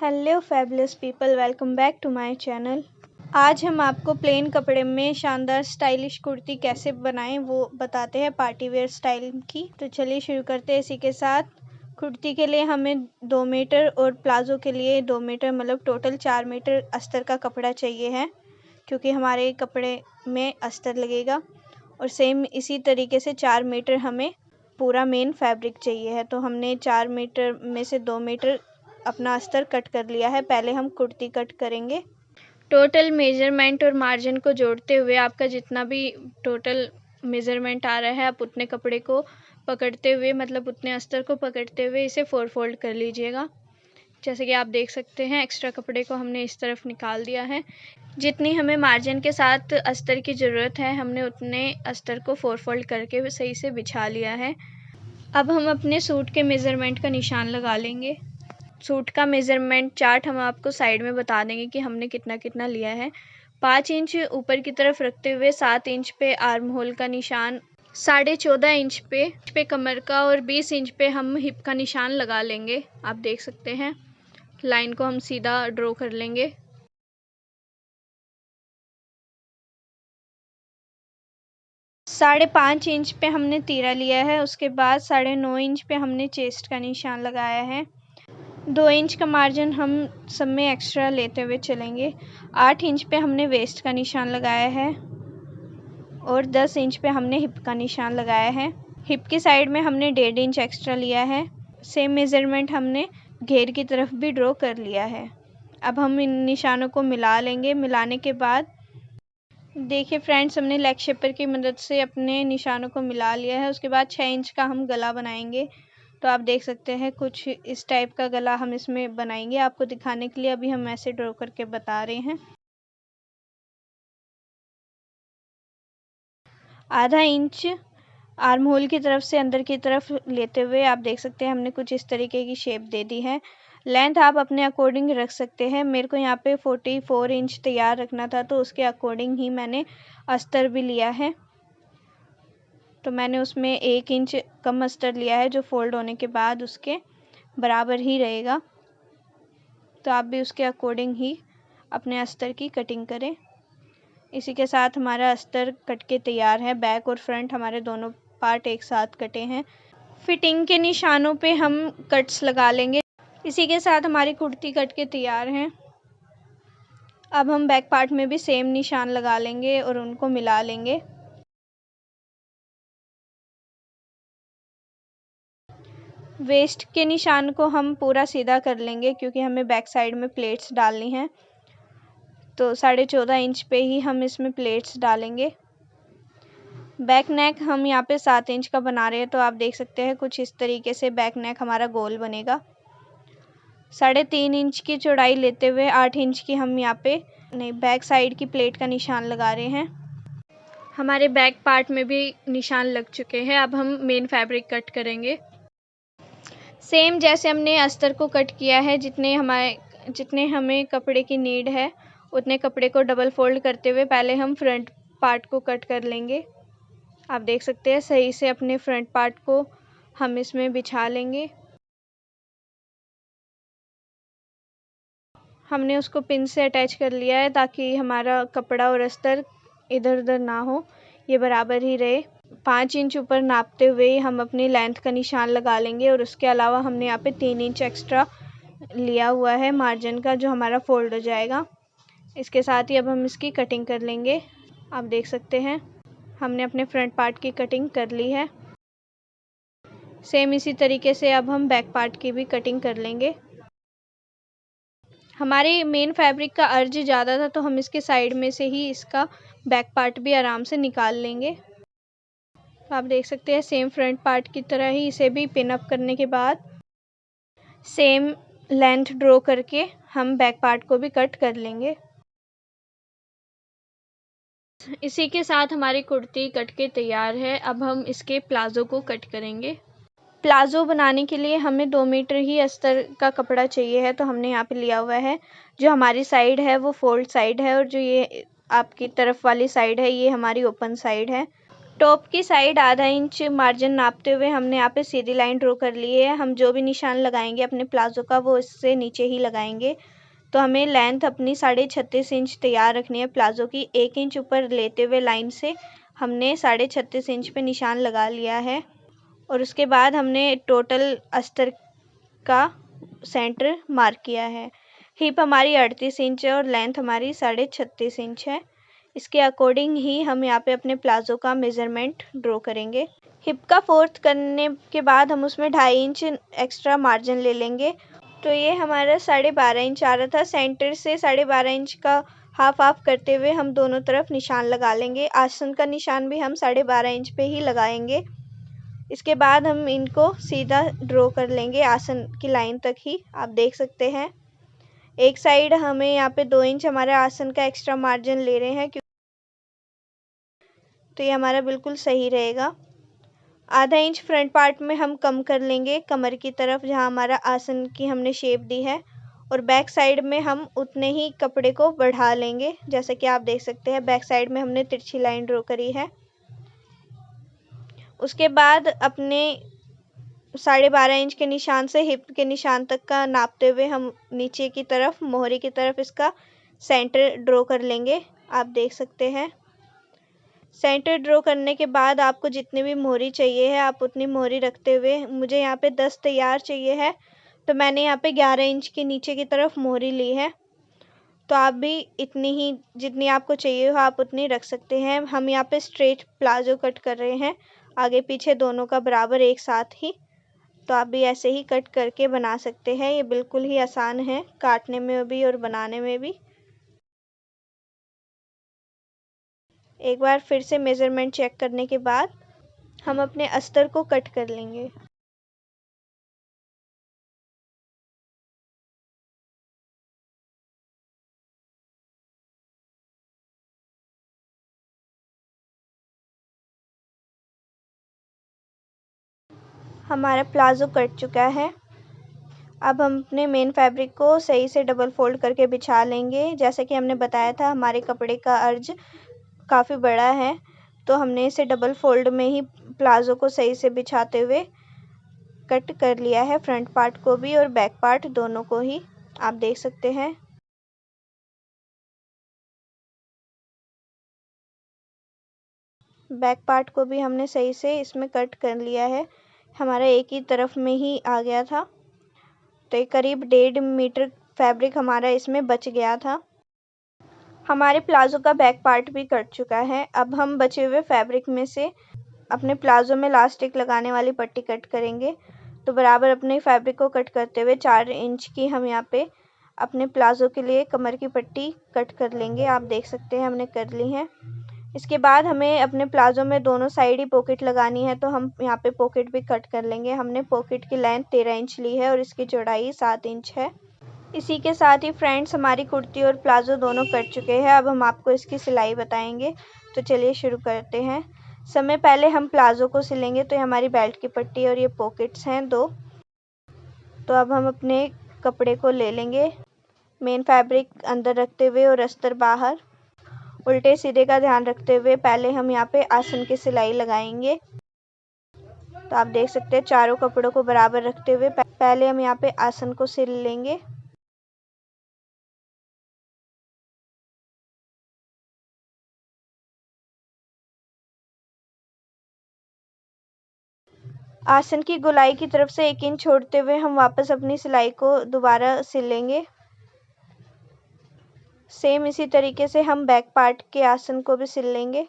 Hello fabulous people, welcome back to my channel. आज हम आपको प्लेन कपड़े में शानदार स्टाइलिश कुर्ती कैसे बनाएं वो बताते हैं, पार्टी वेयर स्टाइल की। तो चलिए शुरू करते हैं। इसी के साथ कुर्ती के लिए हमें 2 मीटर और प्लाजो के लिए 2 मीटर मतलब टोटल 4 मीटर अस्तर का कपड़ा चाहिए है, क्योंकि हमारे कपड़े में अस्तर लगेगा। और सेम इसी तरीके से 4 मीटर हमें पूरा मेन फैब्रिक चाहिए है। तो हमने 4 मीटर में से 2 मीटर अपना अस्तर कट कर लिया है। पहले हम कुर्ती कट करेंगे। टोटल मेजरमेंट और मार्जिन को जोड़ते हुए आपका जितना भी टोटल मेजरमेंट आ रहा है, आप उतने कपड़े को पकड़ते हुए मतलब उतने अस्तर को पकड़ते हुए इसे 4 फोल्ड कर लीजिएगा। जैसे कि आप देख सकते हैं, एक्स्ट्रा कपड़े को हमने इस तरफ निकाल दिया है। जितनी हमें मार्जिन के साथ अस्तर की ज़रूरत है, हमने उतने अस्तर को 4 फोल्ड करके सही से बिछा लिया है। अब हम अपने सूट के मेज़रमेंट का निशान लगा लेंगे। सूट का मेज़रमेंट चार्ट हम आपको साइड में बता देंगे कि हमने कितना कितना लिया है। 5 इंच ऊपर की तरफ रखते हुए 7 इंच पे आर्म होल का निशान, 14.5 इंच पे कमर का और 20 इंच पे हम हिप का निशान लगा लेंगे। आप देख सकते हैं, लाइन को हम सीधा ड्रॉ कर लेंगे। साढ़े 5 इंच पे हमने तीरा लिया है। उसके बाद 9.5 इंच पे हमने चेस्ट का निशान लगाया है। 2 इंच का मार्जिन हम सब में एक्स्ट्रा लेते हुए चलेंगे। 8 इंच पे हमने वेस्ट का निशान लगाया है और 10 इंच पे हमने हिप का निशान लगाया है। हिप की साइड में हमने 1.5 इंच एक्स्ट्रा लिया है। सेम मेज़रमेंट हमने घेर की तरफ भी ड्रॉ कर लिया है। अब हम इन निशानों को मिला लेंगे। मिलाने के बाद देखिए फ्रेंड्स, हमने लेग शेपर की मदद से अपने निशानों को मिला लिया है। उसके बाद 6 इंच का हम गला बनाएंगे। तो आप देख सकते हैं कुछ इस टाइप का गला हम इसमें बनाएंगे। आपको दिखाने के लिए अभी हम ऐसे ड्रॉ करके बता रहे हैं। आधा इंच आर्म होल की तरफ से अंदर की तरफ लेते हुए आप देख सकते हैं हमने कुछ इस तरीके की शेप दे दी है। लेंथ आप अपने अकॉर्डिंग रख सकते हैं। मेरे को यहाँ पे 44 इंच तैयार रखना था, तो उसके अकॉर्डिंग ही मैंने अस्तर भी लिया है। तो मैंने उसमें 1 इंच कम अस्तर लिया है, जो फोल्ड होने के बाद उसके बराबर ही रहेगा। तो आप भी उसके अकॉर्डिंग ही अपने अस्तर की कटिंग करें। इसी के साथ हमारा अस्तर कट के तैयार है। बैक और फ्रंट हमारे दोनों पार्ट एक साथ कटे हैं। फिटिंग के निशानों पे हम कट्स लगा लेंगे। इसी के साथ हमारी कुर्ती कट के तैयार है। अब हम बैक पार्ट में भी सेम निशान लगा लेंगे और उनको मिला लेंगे। वेस्ट के निशान को हम पूरा सीधा कर लेंगे, क्योंकि हमें बैक साइड में प्लेट्स डालनी हैं। तो 14.5 इंच पे ही हम इसमें प्लेट्स डालेंगे। बैक नेक हम यहाँ पे 7 इंच का बना रहे हैं। तो आप देख सकते हैं कुछ इस तरीके से बैक नेक हमारा गोल बनेगा। 3.5 इंच की चौड़ाई लेते हुए 8 इंच की हम यहाँ पे बैक साइड की प्लेट का निशान लगा रहे हैं। हमारे बैक पार्ट में भी निशान लग चुके हैं। अब हम मेन फैब्रिक कट करेंगे। सेम जैसे हमने अस्तर को कट किया है, जितने हमें कपड़े की नीड है उतने कपड़े को डबल फोल्ड करते हुए पहले हम फ्रंट पार्ट को कट कर लेंगे। आप देख सकते हैं, सही से अपने फ्रंट पार्ट को हम इसमें बिछा लेंगे। हमने उसको पिन से अटैच कर लिया है, ताकि हमारा कपड़ा और अस्तर इधर उधर ना हो, ये बराबर ही रहे। 5 इंच ऊपर नापते हुए हम अपनी लेंथ का निशान लगा लेंगे। और उसके अलावा हमने यहाँ पे 3 इंच एक्स्ट्रा लिया हुआ है मार्जिन का, जो हमारा फोल्ड हो जाएगा। इसके साथ ही अब हम इसकी कटिंग कर लेंगे। आप देख सकते हैं हमने अपने फ्रंट पार्ट की कटिंग कर ली है। सेम इसी तरीके से अब हम बैक पार्ट की भी कटिंग कर लेंगे। हमारे मेन फैब्रिक का अर्ज ज़्यादा था, तो हम इसके साइड में से ही इसका बैक पार्ट भी आराम से निकाल लेंगे। आप देख सकते हैं सेम फ्रंट पार्ट की तरह ही इसे भी पिन अप करने के बाद सेम लेंथ ड्रॉ करके हम बैक पार्ट को भी कट कर लेंगे। इसी के साथ हमारी कुर्ती कट के तैयार है। अब हम इसके प्लाज़ो को कट करेंगे। प्लाज़ो बनाने के लिए हमें 2 मीटर ही अस्तर का कपड़ा चाहिए है। तो हमने यहाँ पे लिया हुआ है, जो हमारी साइड है वो फोल्ड साइड है, और जो ये आपकी तरफ वाली साइड है ये हमारी ओपन साइड है। टॉप की साइड आधा इंच मार्जिन नापते हुए हमने यहाँ पे सीधी लाइन ड्रॉ कर ली है। हम जो भी निशान लगाएंगे अपने प्लाजो का वो इससे नीचे ही लगाएंगे। तो हमें लेंथ अपनी 36.5 इंच तैयार रखनी है प्लाजो की। 1 इंच ऊपर लेते हुए लाइन से हमने 36.5 इंच पे निशान लगा लिया है। और उसके बाद हमने टोटल अस्तर का सेंटर मार्क किया है। हिप हमारी 38 इंच है और लेंथ हमारी 36.5 इंच है। इसके अकॉर्डिंग ही हम यहाँ पे अपने प्लाजो का मेज़रमेंट ड्रॉ करेंगे। हिप का फोर्थ करने के बाद हम उसमें 2.5 इंच एक्स्ट्रा मार्जिन ले लेंगे। तो ये हमारा 12.5 इंच आ रहा था। सेंटर से 12.5 इंच का हाफ हाफ करते हुए हम दोनों तरफ निशान लगा लेंगे। आसन का निशान भी हम 12.5 इंच पे ही लगाएंगे। इसके बाद हम इनको सीधा ड्रॉ कर लेंगे आसन की लाइन तक ही। आप देख सकते हैं एक साइड हमें यहाँ पे 2 इंच हमारा आसन का एक्स्ट्रा मार्जिन ले रहे हैं, तो ये हमारा बिल्कुल सही रहेगा। आधा इंच फ्रंट पार्ट में हम कम कर लेंगे कमर की तरफ, जहाँ हमारा आसन की हमने शेप दी है। और बैक साइड में हम उतने ही कपड़े को बढ़ा लेंगे। जैसे कि आप देख सकते हैं बैक साइड में हमने तिरछी लाइन ड्रॉ करी है। उसके बाद अपने 12.5 इंच के निशान से हिप के निशान तक का नापते हुए हम नीचे की तरफ मोहरी की तरफ इसका सेंटर ड्रॉ कर लेंगे। आप देख सकते हैं सेंटर ड्रॉ करने के बाद आपको जितनी भी मोहरी चाहिए है आप उतनी मोहरी रखते हुए, मुझे यहाँ पे 10 तैयार चाहिए है तो मैंने यहाँ पे 11 इंच की नीचे की तरफ मोहरी ली है। तो आप भी इतनी ही जितनी आपको चाहिए हो आप उतनी रख सकते हैं। हम यहाँ पे स्ट्रेट प्लाजो कट कर रहे हैं, आगे पीछे दोनों का बराबर एक साथ ही। तो आप भी ऐसे ही कट करके बना सकते हैं। ये बिल्कुल ही आसान है काटने में भी और बनाने में भी। एक बार फिर से मेज़रमेंट चेक करने के बाद हम अपने अस्तर को कट कर लेंगे। हमारा प्लाजो कट चुका है। अब हम अपने मेन फैब्रिक को सही से डबल फोल्ड करके बिछा लेंगे। जैसे कि हमने बताया था हमारे कपड़े का अर्ज काफ़ी बड़ा है, तो हमने इसे डबल फोल्ड में ही प्लाजो को सही से बिछाते हुए कट कर लिया है, फ्रंट पार्ट को भी और बैक पार्ट दोनों को ही। आप देख सकते हैं बैक पार्ट को भी हमने सही से इसमें कट कर लिया है। हमारा एक ही तरफ में ही आ गया था, तो ये करीब 1.5 मीटर फैब्रिक हमारा इसमें बच गया था। हमारे प्लाजो का बैक पार्ट भी कट चुका है। अब हम बचे हुए फैब्रिक में से अपने प्लाजो में लास्टिक लगाने वाली पट्टी कट करेंगे। तो बराबर अपने फैब्रिक को कट करते हुए 4 इंच की हम यहाँ पे अपने प्लाजो के लिए कमर की पट्टी कट कर लेंगे। आप देख सकते हैं हमने कर ली है। इसके बाद हमें अपने प्लाजो में दोनों साइड ही पॉकेट लगानी है, तो हम यहाँ पे पॉकेट भी कट कर लेंगे। हमने पॉकेट की लेंथ 13 इंच ली है और इसकी चौड़ाई 7 इंच है। इसी के साथ ही फ्रेंड्स हमारी कुर्ती और प्लाजो दोनों कट चुके हैं। अब हम आपको इसकी सिलाई बताएंगे, तो चलिए शुरू करते हैं। समय पहले हम प्लाजो को सिलेंगे। तो ये हमारी बेल्ट की पट्टी और ये पॉकेट्स हैं 2। तो अब हम अपने कपड़े को ले लेंगे, मेन फैब्रिक अंदर रखते हुए और अस्तर बाहर। उल्टे सीधे का ध्यान रखते हुए पहले हम यहाँ पे आसन की सिलाई लगाएंगे। तो आप देख सकते हैं चारों कपड़ों को बराबर रखते हुए पहले हम यहाँ पे आसन को सिल लेंगे। आसन की गोलाई की तरफ से 1 इंच छोड़ते हुए हम वापस अपनी सिलाई को दोबारा सिलेंगे। सेम इसी तरीके से हम बैक पार्ट के आसन को भी सिल लेंगे।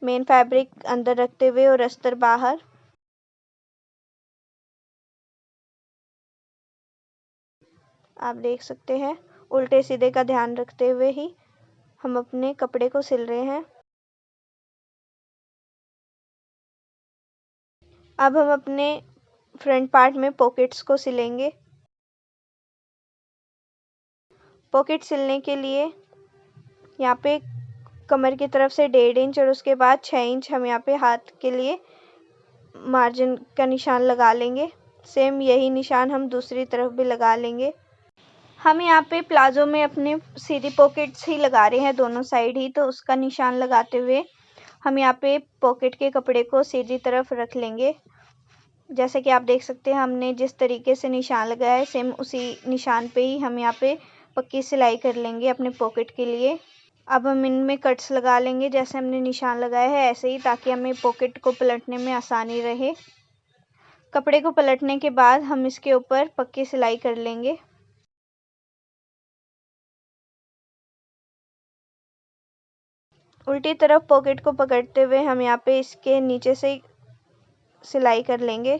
मेन फैब्रिक अंदर रखते हुए और अस्तर बाहर। आप देख सकते हैं उल्टे सीधे का ध्यान रखते हुए ही हम अपने कपड़े को सिल रहे हैं। अब हम अपने फ्रंट पार्ट में पॉकेट्स को सिलेंगे। पॉकेट सिलने के लिए यहाँ पे कमर की तरफ से 1.5 इंच और उसके बाद 6 इंच हम यहाँ पे हाथ के लिए मार्जिन का निशान लगा लेंगे। सेम यही निशान हम दूसरी तरफ भी लगा लेंगे। हम यहाँ पे प्लाजो में अपने सीधी पॉकेट्स ही लगा रहे हैं, दोनों साइड ही। तो उसका निशान लगाते हुए हम यहाँ पे पॉकेट के कपड़े को सीधी तरफ रख लेंगे। जैसे कि आप देख सकते हैं हमने जिस तरीके से निशान लगाया है, सेम उसी निशान पे ही हम यहाँ पे पक्की सिलाई कर लेंगे अपने पॉकेट के लिए। अब हम इनमें कट्स लगा लेंगे जैसे हमने निशान लगाया है ऐसे ही, ताकि हमें पॉकेट को पलटने में आसानी रहे। कपड़े को पलटने के बाद हम इसके ऊपर पक्की सिलाई कर लेंगे। उल्टी तरफ पॉकेट को पकड़ते हुए हम यहाँ पे इसके नीचे से सिलाई कर लेंगे।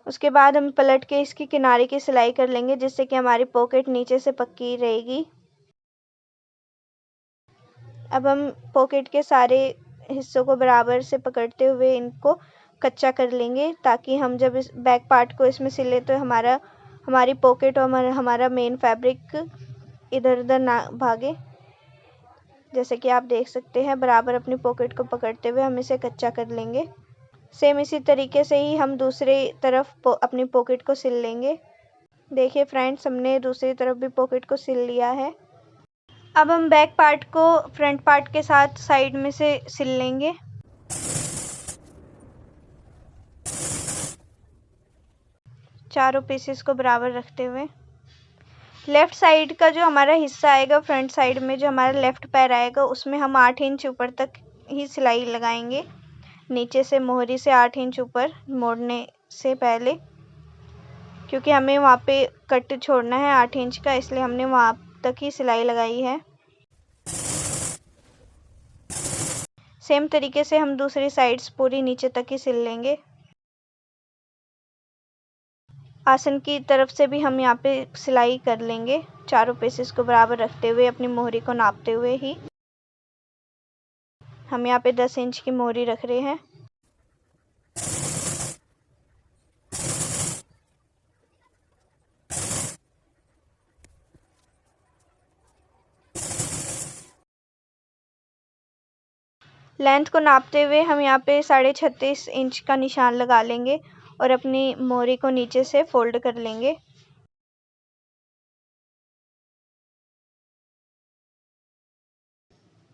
उसके बाद हम पलट के इसकी किनारे की सिलाई कर लेंगे, जिससे कि हमारी पॉकेट नीचे से पक्की रहेगी। अब हम पॉकेट के सारे हिस्सों को बराबर से पकड़ते हुए इनको कच्चा कर लेंगे, ताकि हम जब इस बैक पार्ट को इसमें सिले तो हमारी पॉकेट और हमारा मेन फैब्रिक इधर उधर ना भागे। जैसे कि आप देख सकते हैं बराबर अपनी पॉकेट को पकड़ते हुए हम इसे कच्चा कर लेंगे। सेम इसी तरीके से ही हम दूसरी तरफ अपनी पॉकेट को सिल लेंगे। देखिए फ्रेंड्स, हमने दूसरी तरफ भी पॉकेट को सिल लिया है। अब हम बैक पार्ट को फ्रंट पार्ट के साथ साइड में से सिल लेंगे। चारों पीसेस को बराबर रखते हुए लेफ्ट साइड का जो हमारा हिस्सा आएगा, फ्रंट साइड में जो हमारा लेफ्ट पैर आएगा, उसमें हम 8 इंच ऊपर तक ही सिलाई लगाएंगे। नीचे से मोहरी से 8 इंच ऊपर मोड़ने से पहले, क्योंकि हमें वहाँ पे कट छोड़ना है 8 इंच का, इसलिए हमने वहाँ तक ही सिलाई लगाई है। सेम तरीके से हम दूसरी साइड्स पूरी नीचे तक ही सिल लेंगे। आसन की तरफ से भी हम यहाँ पे सिलाई कर लेंगे, चारों पीसेस को बराबर रखते हुए अपनी मोहरी को नापते हुए ही। हम यहाँ पे 10 इंच की मोहरी रख रहे हैं। लेंथ को नापते हुए हम यहाँ पे 36.5 इंच का निशान लगा लेंगे और अपनी मोहरी को नीचे से फोल्ड कर लेंगे।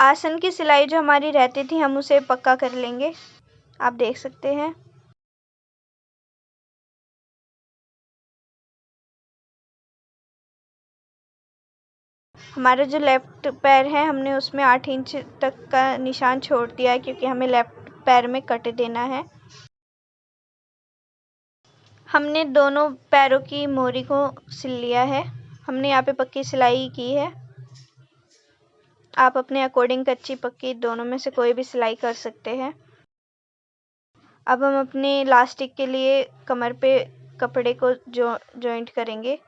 आसन की सिलाई जो हमारी रहती थी हम उसे पक्का कर लेंगे, आप देख सकते हैं। हमारा जो लेफ्ट पैर है हमने उसमें 8 इंच तक का निशान छोड़ दिया है, क्योंकि हमें लेफ्ट पैर में कट देना है। हमने दोनों पैरों की मोहरी को सिल लिया है। हमने यहाँ पे पक्की सिलाई की है। आप अपने अकॉर्डिंग कच्ची पक्की दोनों में से कोई भी सिलाई कर सकते हैं। अब हम अपने इलास्टिक के लिए कमर पे कपड़े को जॉइंट करेंगे।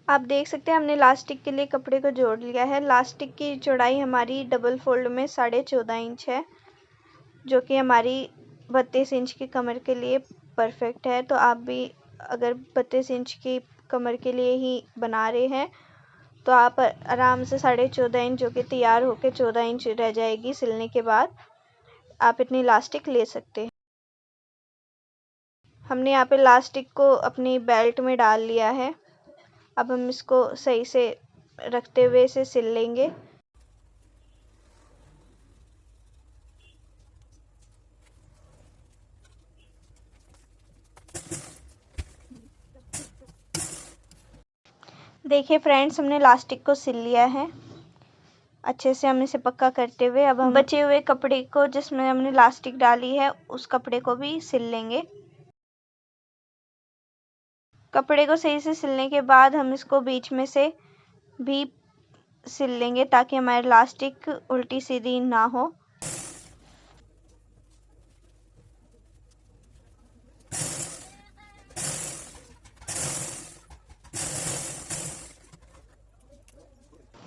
आप देख सकते हैं हमने इलास्टिक के लिए कपड़े को जोड़ लिया है। इलास्टिक की चौड़ाई हमारी डबल फोल्ड में 14.5 इंच है, जो कि हमारी 32 इंच की कमर के लिए परफेक्ट है। तो आप भी अगर 32 इंच की कमर के लिए ही बना रहे हैं तो आप आराम से 14.5 इंच, जो कि तैयार होकर 14 इंच रह जाएगी सिलने के बाद, आप इतनी इलास्टिक ले सकते हैं। हमने यहाँ पे इलास्टिक को अपनी बेल्ट में डाल लिया है। अब हम इसको सही से रखते हुए इसे सिल लेंगे। देखिए फ्रेंड्स, हमने इलास्टिक को सिल लिया है अच्छे से। हम इसे पक्का करते हुए अब हम बचे हुए कपड़े को, जिसमें हमने इलास्टिक डाली है, उस कपड़े को भी सिल लेंगे। कपड़े को सही से सिलने के बाद हम इसको बीच में से भी सिल लेंगे, ताकि हमारी इलास्टिक उल्टी सीधी ना हो।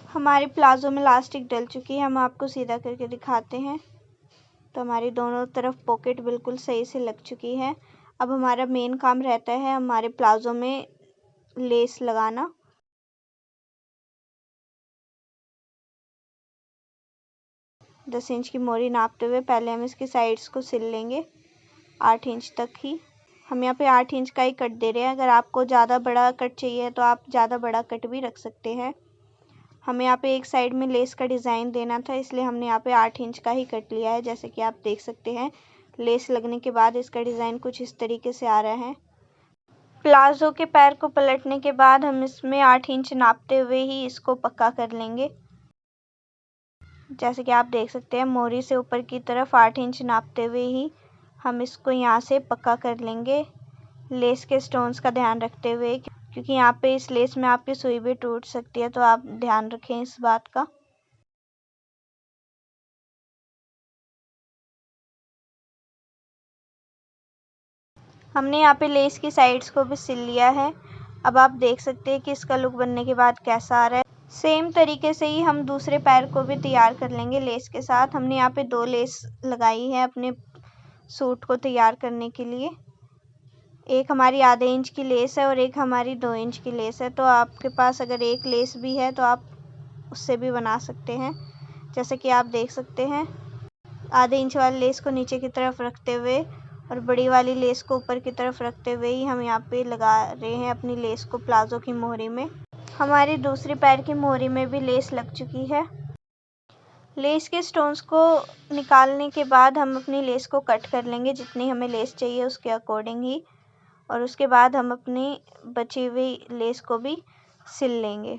हमारे प्लाजो में इलास्टिक डल चुकी है, हम आपको सीधा करके दिखाते हैं। तो हमारी दोनों तरफ पॉकेट बिल्कुल सही से लग चुकी है। अब हमारा मेन काम रहता है हमारे प्लाजो में लेस लगाना। 10 इंच की मोहरी नापते हुए पहले हम इसकी साइड्स को सिल लेंगे 8 इंच तक ही। हम यहाँ पे 8 इंच का ही कट दे रहे हैं। अगर आपको ज़्यादा बड़ा कट चाहिए तो आप ज़्यादा बड़ा कट भी रख सकते हैं। हमें यहाँ पे एक साइड में लेस का डिज़ाइन देना था, इसलिए हमने यहाँ पे 8 इंच का ही कट लिया है। जैसे कि आप देख सकते हैं लेस लगने के बाद इसका डिज़ाइन कुछ इस तरीके से आ रहा है। प्लाजो के पैर को पलटने के बाद हम इसमें 8 इंच नापते हुए ही इसको पक्का कर लेंगे। जैसे कि आप देख सकते हैं मोहरी से ऊपर की तरफ 8 इंच नापते हुए ही हम इसको यहाँ से पक्का कर लेंगे, लेस के स्टोन्स का ध्यान रखते हुए, क्योंकि यहाँ पे इस लेस में आपकी सुई भी टूट सकती है, तो आप ध्यान रखें इस बात का। हमने यहाँ पे लेस की साइड्स को भी सिल लिया है। अब आप देख सकते हैं कि इसका लुक बनने के बाद कैसा आ रहा है। सेम तरीके से ही हम दूसरे पैर को भी तैयार कर लेंगे लेस के साथ। हमने यहाँ पे 2 लेस लगाई है अपने सूट को तैयार करने के लिए। एक हमारी आधे इंच की लेस है और एक हमारी 2 इंच की लेस है। तो आपके पास अगर एक लेस भी है तो आप उससे भी बना सकते हैं। जैसे कि आप देख सकते हैं आधे इंच वाली लेस को नीचे की तरफ रखते हुए और बड़ी वाली लेस को ऊपर की तरफ रखते हुए ही हम यहाँ पे लगा रहे हैं अपनी लेस को प्लाजो की मोहरी में। हमारी दूसरी पैर की मोहरी में भी लेस लग चुकी है। लेस के स्टोन्स को निकालने के बाद हम अपनी लेस को कट कर लेंगे जितनी हमें लेस चाहिए उसके अकॉर्डिंग ही, और उसके बाद हम अपनी बची हुई लेस को भी सिल लेंगे।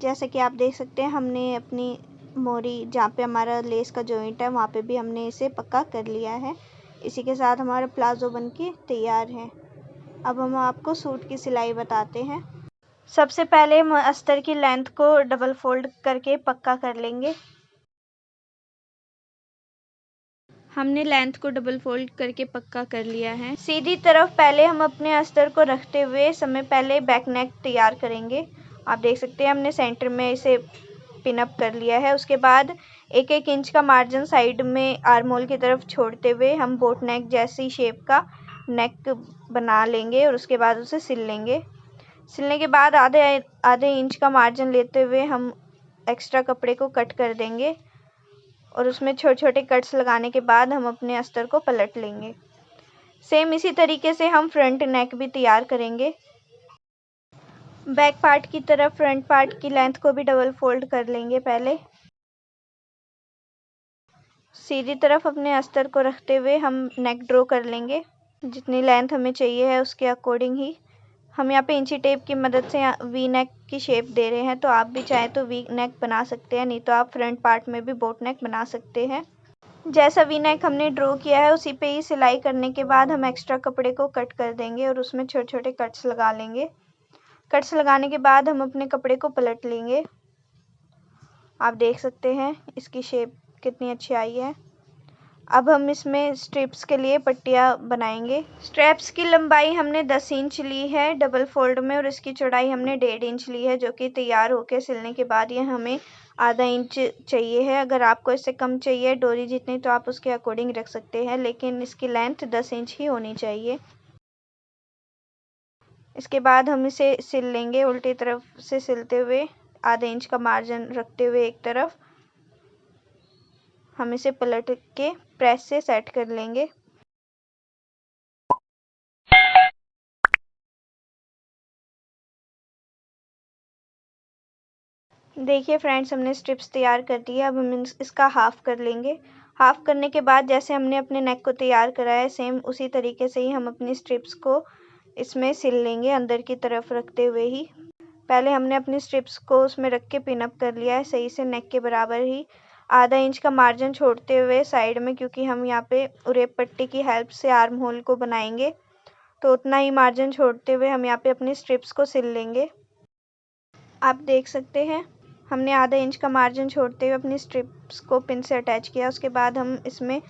जैसे कि आप देख सकते हैं हमने अपनी मोहरी जहाँ पे हमारा लेस का जॉइंट है वहाँ पे भी हमने इसे पक्का कर लिया है। इसी के साथ हमारा प्लाजो बनके तैयार है। अब हम आपको सूट की सिलाई बताते हैं। सबसे पहले हम अस्तर की लेंथ को डबल फोल्ड करके पक्का कर लेंगे। हमने लेंथ को डबल फोल्ड करके पक्का कर लिया है। सीधी तरफ पहले हम अपने अस्तर को रखते हुए समय पहले बैक नेक तैयार करेंगे। आप देख सकते हैं हमने सेंटर में इसे पिन अप कर लिया है। उसके बाद 1-1 इंच का मार्जिन साइड में आर्म होल की तरफ छोड़ते हुए हम बोट नेक जैसी शेप का नेक बना लेंगे और उसके बाद उसे सिल लेंगे। सिलने के बाद आधे इंच का मार्जिन लेते हुए हम एक्स्ट्रा कपड़े को कट कर देंगे और उसमें छोटे छोटे कट्स लगाने के बाद हम अपने अस्तर को पलट लेंगे। सेम इसी तरीके से हम फ्रंट नेक भी तैयार करेंगे। बैक पार्ट की तरफ फ्रंट पार्ट की लेंथ को भी डबल फोल्ड कर लेंगे। पहले सीधी तरफ अपने अस्तर को रखते हुए हम नेक ड्रॉ कर लेंगे। जितनी लेंथ हमें चाहिए है उसके अकॉर्डिंग ही हम यहाँ पे इंची टेप की मदद से वी नेक की शेप दे रहे हैं। तो आप भी चाहें तो वी नेक बना सकते हैं, नहीं तो आप फ्रंट पार्ट में भी बोट नेक बना सकते हैं। जैसा वी नेक हमने ड्रॉ किया है उसी पे ही सिलाई करने के बाद हम एक्स्ट्रा कपड़े को कट कर देंगे और उसमें छोटे छोटे कट्स लगा लेंगे। कट्स लगाने के बाद हम अपने कपड़े को पलट लेंगे। आप देख सकते हैं इसकी शेप कितनी अच्छी आई है। अब हम इसमें स्ट्रिप्स के लिए पट्टियाँ बनाएंगे। स्ट्रैप्स की लंबाई हमने 10 इंच ली है डबल फोल्ड में और इसकी चौड़ाई हमने 1.5 इंच ली है, जो कि तैयार होकर सिलने के बाद ये हमें आधा इंच चाहिए है। अगर आपको इससे कम चाहिए डोरी जितनी तो आप उसके अकॉर्डिंग रख सकते हैं, लेकिन इसकी लेंथ 10 इंच ही होनी चाहिए। इसके बाद हम इसे सिल लेंगे उल्टी तरफ से सिलते हुए, आधे इंच का मार्जिन रखते हुए एक तरफ हम इसे पलट के प्रेस से सेट कर लेंगे। देखिए फ्रेंड्स हमने स्ट्रिप्स तैयार कर दी है। अब हम इसका हाफ कर लेंगे। हाफ करने के बाद जैसे हमने अपने नेक को तैयार करा है सेम उसी तरीके से ही हम अपनी स्ट्रिप्स को इसमें सिल लेंगे अंदर की तरफ रखते हुए ही। पहले हमने अपनी स्ट्रिप्स को उसमें रख के पिन अप कर लिया है सही से नेक के बराबर ही, आधा इंच का मार्जिन छोड़ते हुए साइड में, क्योंकि हम यहाँ पे उरेप पट्टी की हेल्प से आर्म होल को बनाएंगे तो उतना ही मार्जिन छोड़ते हुए हम यहाँ पे अपनी स्ट्रिप्स को सिल लेंगे। आप देख सकते हैं हमने आधा इंच का मार्जिन छोड़ते हुए अपनी स्ट्रिप्स को पिन से अटैच किया। उसके बाद हम इसमें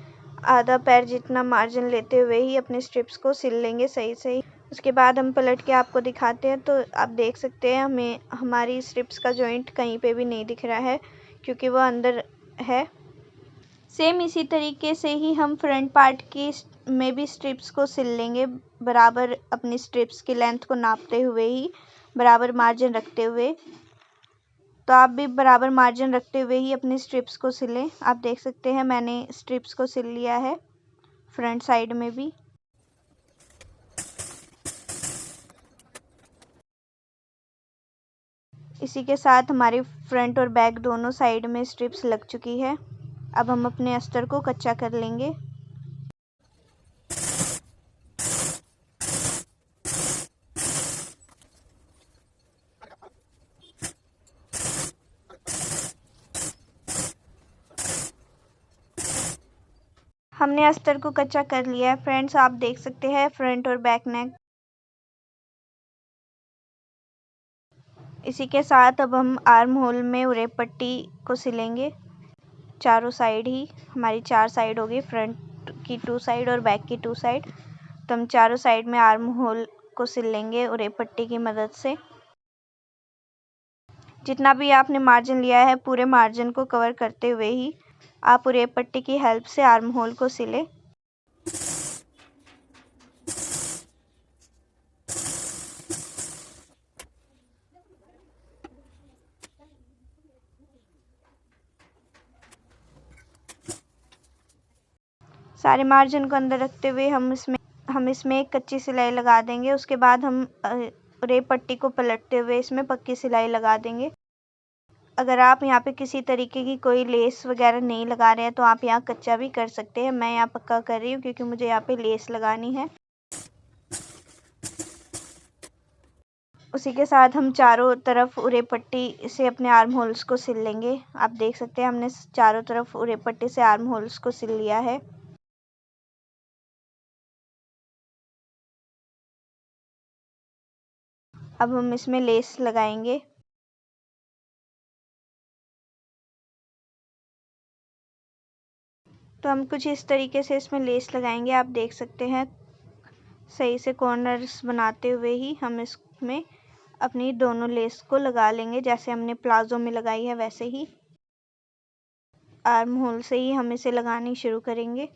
आधा पैर जितना मार्जिन लेते हुए ही अपनी स्ट्रिप्स को सिल लेंगे सही से। उसके बाद हम पलट के आपको दिखाते हैं तो आप देख सकते हैं हमें हमारी स्ट्रिप्स का जॉइंट कहीं पे भी नहीं दिख रहा है क्योंकि वह अंदर है। सेम इसी तरीके से ही हम फ्रंट पार्ट की में भी स्ट्रिप्स को सिल लेंगे, बराबर अपनी स्ट्रिप्स की लेंथ को नापते हुए ही, बराबर मार्जिन रखते हुए। तो आप भी बराबर मार्जिन रखते हुए ही अपनी स्ट्रिप्स को सिलें। आप देख सकते हैं मैंने स्ट्रिप्स को सिल लिया है फ्रंट साइड में भी। इसी के साथ हमारी फ्रंट और बैक दोनों साइड में स्ट्रिप्स लग चुकी है। अब हम अपने अस्तर को कच्चा कर लेंगे। हमने अस्तर को कच्चा कर लिया है फ्रेंड्स। आप देख सकते हैं फ्रंट और बैक नेक। इसी के साथ अब हम आर्म होल में उरेप पट्टी को सिलेंगे। चारों साइड ही हमारी 4 साइड होगी, फ्रंट की 2 साइड और बैक की 2 साइड। तो हम चारों साइड में आर्म होल को सिल लेंगे उरेप पट्टी की मदद से। जितना भी आपने मार्जिन लिया है पूरे मार्जिन को कवर करते हुए ही आप उरेप पट्टी की हेल्प से आर्म होल को सिलें। सारे मार्जिन को अंदर रखते हुए हम इसमें एक कच्ची सिलाई लगा देंगे। उसके बाद हम उरेप पट्टी को पलटते हुए इसमें पक्की सिलाई लगा देंगे। अगर आप यहाँ पे किसी तरीके की कोई लेस वगैरह नहीं लगा रहे हैं तो आप यहाँ कच्चा भी कर सकते हैं। मैं यहाँ पक्का कर रही हूँ क्योंकि मुझे यहाँ पे लेस लगानी है। उसी के साथ हम चारों तरफ उरेप पट्टी से अपने आर्म होल्स को सिल लेंगे। आप देख सकते हैं हमने चारों तरफ उरेप पट्टी से आर्म होल्स को सिल लिया है। अब हम इसमें लेस लगाएंगे। तो हम कुछ इस तरीके से इसमें लेस लगाएंगे। आप देख सकते हैं सही से कॉर्नर्स बनाते हुए ही हम इसमें अपनी दोनों लेस को लगा लेंगे। जैसे हमने प्लाजो में लगाई है वैसे ही आर्म होल से ही हम इसे लगानी शुरू करेंगे।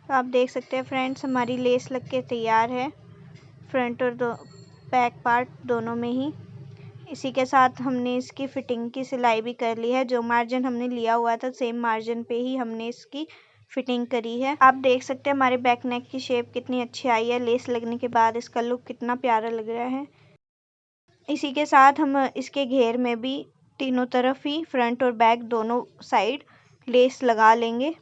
तो आप देख सकते हैं फ्रेंड्स हमारी लेस लग के तैयार है फ्रंट और बैक पार्ट दोनों में ही। इसी के साथ हमने इसकी फिटिंग की सिलाई भी कर ली है। जो मार्जिन हमने लिया हुआ था सेम मार्जिन पे ही हमने इसकी फिटिंग करी है। आप देख सकते हैं हमारे बैक नेक की शेप कितनी अच्छी आई है। लेस लगने के बाद इसका लुक कितना प्यारा लग रहा है। इसी के साथ हम इसके घेर में भी तीनों तरफ ही फ्रंट और बैक दोनों साइड लेस लगा लेंगे।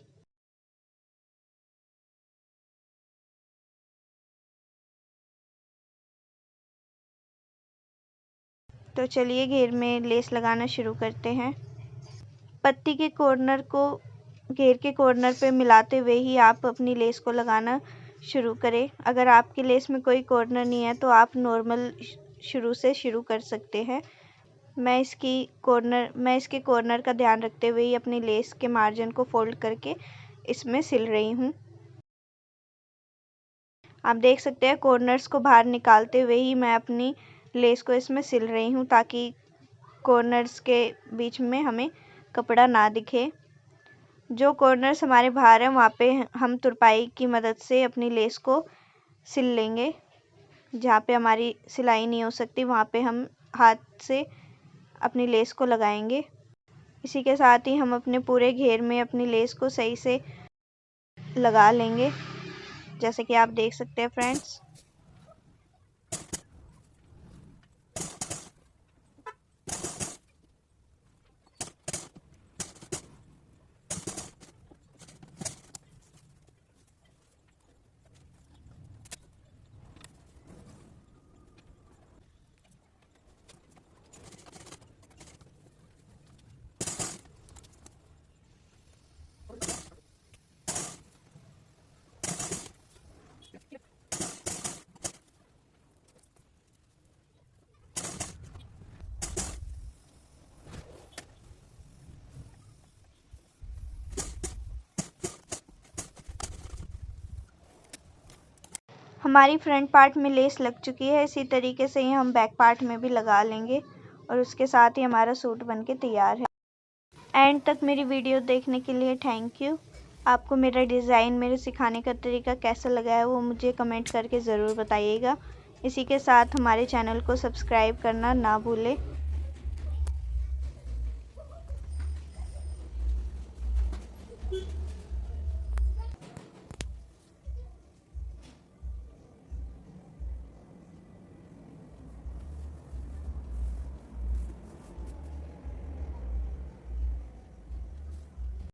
तो चलिए घेर में लेस लगाना शुरू करते हैं। पत्ती के कॉर्नर को घेर के कॉर्नर पे मिलाते हुए ही आप अपनी लेस को लगाना शुरू करें। अगर आपकी लेस में कोई कॉर्नर नहीं है तो आप नॉर्मल शुरू से शुरू कर सकते हैं। मैं इसके कॉर्नर का ध्यान रखते हुए ही अपनी लेस के मार्जिन को फोल्ड करके इसमें सिल रही हूँ। आप देख सकते हैं कॉर्नर्स को बाहर निकालते हुए ही मैं अपनी लेस को इसमें सिल रही हूँ ताकि कॉर्नर्स के बीच में हमें कपड़ा ना दिखे। जो कॉर्नर्स हमारे बाहर हैं वहाँ पे हम तुरपाई की मदद से अपनी लेस को सिल लेंगे। जहाँ पे हमारी सिलाई नहीं हो सकती वहाँ पे हम हाथ से अपनी लेस को लगाएंगे। इसी के साथ ही हम अपने पूरे घेर में अपनी लेस को सही से लगा लेंगे जैसे कि आप देख सकते हैं फ्रेंड्स। हमारी फ्रंट पार्ट में लेस लग चुकी है। इसी तरीके से ही हम बैक पार्ट में भी लगा लेंगे और उसके साथ ही हमारा सूट बनके तैयार है। एंड तक मेरी वीडियो देखने के लिए थैंक यू। आपको मेरा डिज़ाइन मेरे सिखाने का तरीका कैसा लगा है वो मुझे कमेंट करके ज़रूर बताइएगा। इसी के साथ हमारे चैनल को सब्सक्राइब करना ना भूलें।